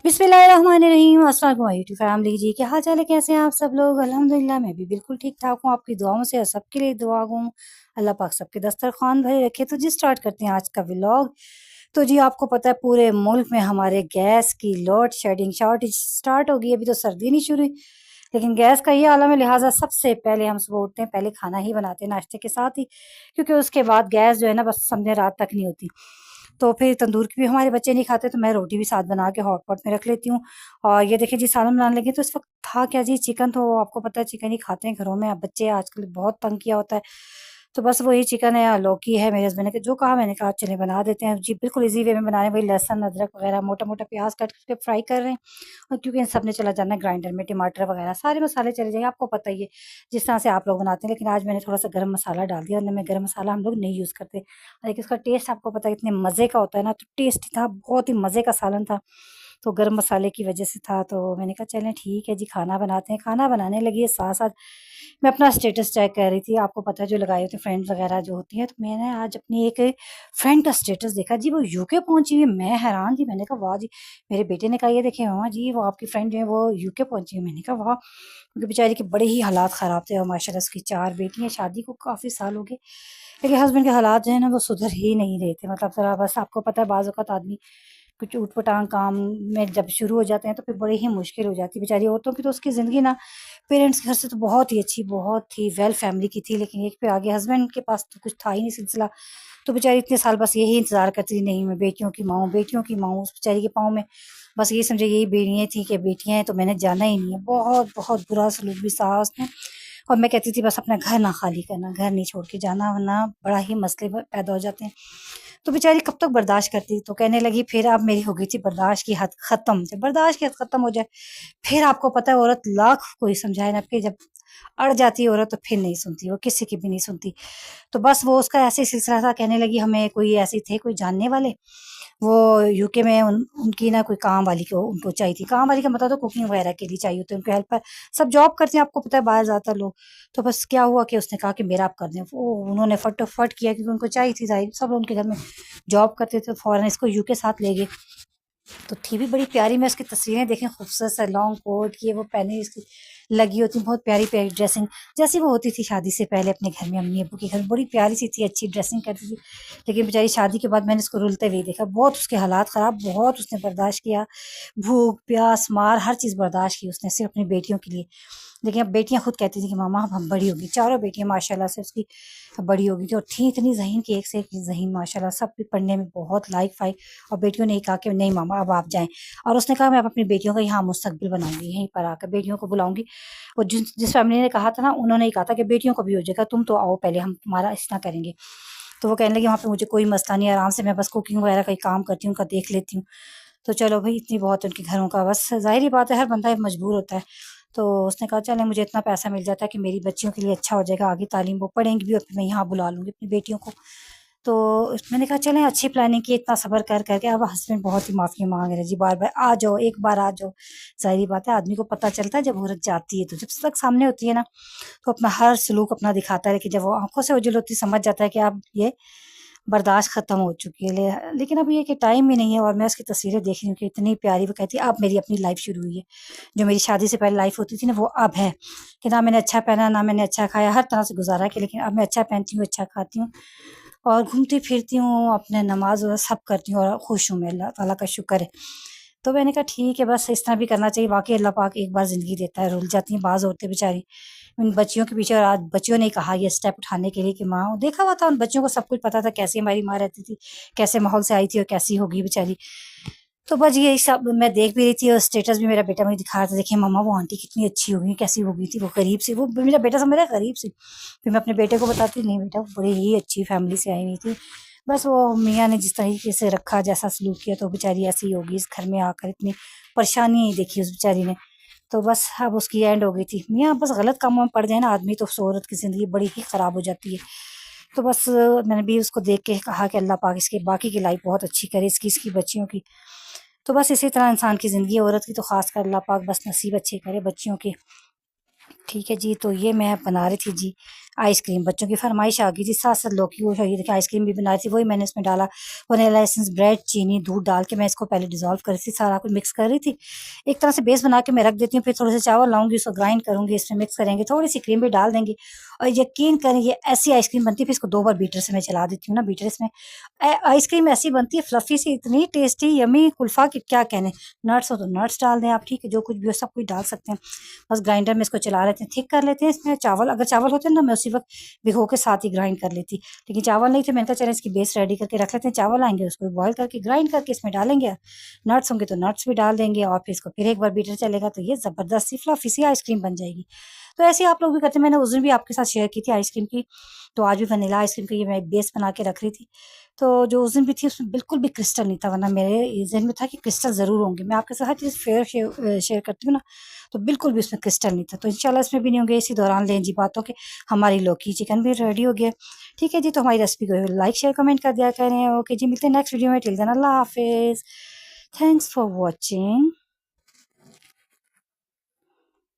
बिस्मिल्लाहिर्रहमानिर्रहीम। अस्सलाम वालेकुम यूट्यूब फैमिली जी, क्या हाल चाल है, कैसे हैं आप सब लोग। अल्हम्दुलिल्लाह मैं भी बिल्कुल ठीक ठाक हूँ, आपकी दुआओं से और सबके लिए दुआ हूँ। अल्लाह पाक सबके दस्तरखान भरे रखे। तो जी स्टार्ट करते हैं आज का व्लॉग। तो जी आपको पता है पूरे मुल्क में हमारे गैस की लोड शेडिंग शॉर्टेज स्टार्ट हो गई। अभी तो सर्दी नहीं शुरू हुई, लेकिन गैस का ये आलम है, लिहाजा सबसे पहले हम सुबह उठते हैं, पहले खाना ही बनाते हैं नाश्ते के साथ ही, क्योंकि उसके बाद गैस जो है ना बस समझे रात तक नहीं होती। तो फिर तंदूर की भी हमारे बच्चे नहीं खाते, तो मैं रोटी भी साथ बना के हॉट पॉट में रख लेती हूँ। और ये देखिए जी सालन बनाने लगी, तो इस वक्त था क्या जी, चिकन। तो आपको पता है चिकन ही खाते हैं घरों में, अब बच्चे आजकल बहुत तंग किया होता है। तो बस वही चिकन है, लौकी है, मेरे हस्बैंड ने जो कहा मैंने कहा चले बना देते हैं जी, बिल्कुल इजी वे में बना रहे हैं। वही लहसुन अदरक वगैरह मोटा मोटा प्याज काट करके फ्राई कर रहे हैं। और क्योंकि इन सब ने चला जाना है ग्राइंडर में, टमाटर वगैरह सारे मसाले चले जाएंगे, आपको पता ही है जिस तरह से आप लोग बनाते हैं। लेकिन आज मैंने थोड़ा सा गर्म मसाला डाल दिया, वरना मैं गर्म मसाला हम लोग नहीं यूज़ करते। लेकिन इसका टेस्ट आपको पता है इतने मज़े का होता है ना, तो टेस्ट था, बहुत ही मज़े का सालन था। तो गर्म मसाले की वजह से था, तो मैंने कहा चलें ठीक है जी खाना बनाते हैं। खाना बनाने लगी है, साथ साथ मैं अपना स्टेटस चेक कर रही थी। आपको पता है जो लगाए होते हैं फ्रेंड्स वगैरह जो होती हैं, तो मैंने आज अपनी एक फ्रेंड का स्टेटस देखा जी, वो यूके पहुंची हुई है। मैं हैरान थी, मैंने कहा वाह जी। मेरे बेटे ने कहा ये देखे मामा जी वो आपकी फ्रेंड जो है वो यूके पहुंची है। मैंने कहा वाह, क्योंकि बेचारी के बड़े ही हालात ख़राब थे, और माशाल्लाह उसकी 4 बेटियाँ, शादी को काफ़ी साल हो गए, लेकिन हस्बैंड के हालात जो है ना वो सुधर ही नहीं रहे थे। मतलब ज़रा बस आपको पता है बाज़ औक़ात आदमी कुछ ऊट-पटांग काम में जब शुरू हो जाते हैं तो फिर बड़ी ही मुश्किल हो जाती है। बेचारी औरतों की तो उसकी ज़िंदगी ना पेरेंट्स के घर से तो बहुत ही अच्छी, बहुत ही वेल फैमिली की थी, लेकिन एक पे आगे हस्बैंड के पास तो कुछ था ही नहीं सिलसिला। तो बेचारी इतने साल बस यही इंतज़ार करती थी, नहीं मैं बेटियों की माँ हूँ, बेटियों की माँ हूँ। उस बेचारी के पाँव में बस ये समझे यही बेड़ियाँ थी कि बेटियाँ हैं तो मैंने जाना ही नहीं है। बहुत, बहुत बुरा सलूक भी सहा उसने। और मैं कहती थी बस अपना घर ना खाली करना, घर नहीं छोड़ के जाना, वरना बड़ा ही मसले पैदा हो जाते हैं। तो बेचारी कब तक बर्दाश्त करती। तो कहने लगी फिर अब मेरी हो गई थी बर्दाश्त की हद ख़त्म। जब बर्दाश्त की हद ख़त्म हो जाए, फिर आपको पता है औरत लाख कोई समझाए ना, फिर जब अड़ जाती है औरत तो फिर नहीं सुनती, वो किसी की भी नहीं सुनती। तो बस वो उसका ऐसे ही सिलसिला था, कहने लगी हमें कोई ऐसे थे कोई जानने वाले, वो यूके में उनकी ना कोई काम वाली को उनको चाहिए थी। काम वाली का मतलब तो कुकिंग वगैरह के लिए चाहिए होती है, उनके हेल्पर सब जॉब करते हैं, आपको पता है बाहर ज़्यादातर लोग। तो बस क्या हुआ कि उसने कहा कि मेरा आप कर दें, वो उन्होंने फटाफट किया, क्योंकि उनको चाहिए थी, ज़ाहिर सब लोग उनके घर में जॉब करते थे, फ़ौरन इसको यूके साथ ले गए। तो थी भी बड़ी प्यारी, मैं उसकी तस्वीरें देखें, खूबसूरत सा लॉन्ग कोट ये वो पहनी इसकी लगी होती, बहुत प्यारी प्यारी ड्रेसिंग जैसी वो होती थी शादी से पहले अपने घर में, अम्मी अब्बू के घर, बड़ी प्यारी सी थी, अच्छी ड्रेसिंग करती थी। लेकिन बेचारी शादी के बाद मैंने इसको रुलते हुए देखा, बहुत उसके हालात ख़राब, बहुत उसने बर्दाश्त किया, भूख प्यास मार हर चीज़ बर्दाश्त की उसने सिर्फ अपनी बेटियों के लिए। लेकिन अब बेटियां खुद कहती थी कि मामा अब हम बड़ी होगी, चारों बेटियां माशाल्लाह से उसकी बड़ी होगी थी, और थी इतनी ज़हीन की, एक से एक ज़हीन माशाल्लाह, सब भी पढ़ने में बहुत लायक फाइक। और बेटियों ने ही कहा कि नहीं मामा अब आप जाएं, और उसने कहा मैं अब अपनी बेटियों का यहाँ मुस्तकबिल बनाऊंगी, यहीं पर आकर बेटियों को बुलाऊंगी। और जिस फैमिली ने कहा था ना, उन्होंने ही कहा था कि बेटियों को भी हो जाएगा, तुम तो आओ पहले, हम तुम्हारा इतना करेंगे। तो वो कहने लगी वहाँ पे मुझे कोई मसला नहीं, आराम से मैं बस कुकिंग वगैरह का ही काम करती हूँ, उनका देख लेती हूँ। तो चलो भाई इतनी बहुत उनके घरों का, बस ज़ाहिर ही बात है हर बंदा मजबूर होता है। तो उसने कहा चलें मुझे इतना पैसा मिल जाता है कि मेरी बच्चियों के लिए अच्छा हो जाएगा, आगे तालीम वो पढ़ेंगी भी, और फिर मैं यहाँ बुला लूँगी अपनी बेटियों को। तो मैंने कहा चलें अच्छी प्लानिंग की, इतना सब्र कर करके। अब हस्बैंड बहुत ही माफ़ी मांग रहे जी, बार बार आ जाओ, एक बार आ जाओ। ज़ाहिर बात है आदमी को पता चलता है जब औरत जाती है, तो जब तक सामने होती है ना तो अपना हर सलूक अपना दिखाता है, लेकिन जब वो आंखों से ओझल होती समझ जाता है कि अब ये बर्दाश्त ख़त्म हो चुकी है। लेकिन अब ये कि टाइम ही नहीं है, और मैं उसकी तस्वीरें देख रही हूँ कि इतनी प्यारी, वो कहती है अब मेरी अपनी लाइफ़ शुरू हुई है। जो मेरी शादी से पहले लाइफ़ होती थी ना वो अब है, कि ना मैंने अच्छा पहना, ना मैंने अच्छा खाया, हर तरह से गुज़ारा किया, लेकिन अब मैं अच्छा पहनती हूँ, अच्छा खाती हूँ, और घूमती-फिरती हूँ, अपने नमाज़ वगैरह सब करती हूँ, और खुश हूँ मैं, अल्लाह ताला का शुक्र है। तो मैंने कहा ठीक है बस इस तरह भी करना चाहिए, वाक़ई अल्लाह पाक एक बार ज़िंदगी देता है, रुल जाती हैं बाज़ औरतें बेचारी उन बच्चियों के पीछे। और आज बच्चियों ने कहा ये स्टेप उठाने के लिए कि माँ, देखा हुआ था उन बच्चों को, सब कुछ पता था कैसी हमारी माँ रहती थी, कैसे माहौल से आई थी और कैसी होगी बेचारी। तो बस यही सब मैं देख भी रही थी, और स्टेटस भी मेरा बेटा मुझे दिखा रहा था, देखिए मम्मा वो आंटी कितनी अच्छी हो गई, कैसी हो गई थी, वो गरीब सी, वो मेरा बेटा समझ रहा है गरीब सी। फिर मैं अपने बेटे को बताती, नहीं बेटा वो बड़ी ही अच्छी फैमिली से आई हुई थी, बस वो मियाँ ने जिस तरीके से रखा, जैसा सलूक किया, तो बेचारी ऐसी ही होगी, इस घर में आकर इतनी परेशानी देखी उस बेचारी ने। तो बस अब उसकी एंड हो गई थी। मियाँ बस गलत कामों में पड़ जाए ना आदमी, तो उस औरत की ज़िंदगी बड़ी ही ख़राब हो जाती है। तो बस मैंने भी उसको देख के कहा कि अल्लाह पाक इसके बाकी की लाइफ बहुत अच्छी करे, इसकी इसकी बच्चियों की। तो बस इसी तरह इंसान की ज़िंदगी है, औरत की तो ख़ास कर अल्लाह पाक बस नसीब अच्छे करे बच्चियों के। ठीक है जी, तो ये मैं बना रही थी जी आइसक्रीम बच्चों की फरमाइश आ गई थी, 7-7 लोग की। वो ये देखिए आइसक्रीम भी बनाई थी, वही मैंने इसमें डाला। वनीला एसेंस, ब्रेड, चीनी, दूध डाल के मैं इसको पहले डिज़ोल्व कर रही थी, सारा कुछ मिक्स कर रही थी। एक तरह से बेस बना के मैं रख देती हूँ, फिर थोड़े से चावल लाऊँगी, उसको ग्राइंड करूँगी, इसमें मिक्स करेंगे, थोड़ी-सी क्रीम भी डाल देंगे और यकीन करें ये ऐसी आइसक्रीम बनती है। फिर इसको 2 बार बीटर से मैं चला देती हूँ ना, बीटर इसमें आइसक्रीम ऐसी बनती है फ्लफी सी, इतनी टेस्टी यम्मी कुल्फ़ा की क्या कहने। नट्स हो तो नट्स डाल दें आप, ठीक है, जो कुछ भी हो सब कुछ डाल सकते हैं। बस ग्राइंडर में इसको चला लेते हैं, थिक कर लेते हैं। इसमें चावल, अगर चावल होते ना मैं उसी वक़्त भिगो के साथ ही ग्राइंड कर लेती, लेकिन चावल नहीं थे। मैंने कहा चलें इसकी बेस रेडी करके रख लेते हैं, चावल आएँगे उसको बॉयल करके ग्राइंड करके इसमें डालेंगे। नट्स होंगे तो नट्स भी डाल देंगे और फिर इसको फिर एक बार बीटर चलेगा तो ये ज़बरदस्त सी फ्लफी सी आइसक्रीम बन जाएगी। तो ऐसे ही आप लोग भी करते हैं। मैंने उस दिन भी आपके साथ शेयर की थी आइसक्रीम की, तो आज भी वनीला आइसक्रीम का ये मैं बेस बना के रख रही थी। तो जो उस दिन भी थी उसमें बिल्कुल भी क्रिस्टल नहीं था, वरना मेरे ज़हन में था कि क्रिस्टल ज़रूर होंगे। मैं आपके साथ हर चीज़ शेयर करती हूँ ना, तो बिल्कुल भी उसमें क्रिस्टल नहीं था। तो इंशाल्लाह इसमें भी नहीं होंगे। इसी दौरान लें जी बातों के हमारी लौकी चिकन भी रेडी हो गया। ठीक है जी, तो हमारी रेसिपी को लाइक, शेयर, कमेंट कर दिया करें। ओके जी, मिलते हैं नेक्स्ट वीडियो में। टिल देन अल्लाह हाफ़िज़। Thanks for watching.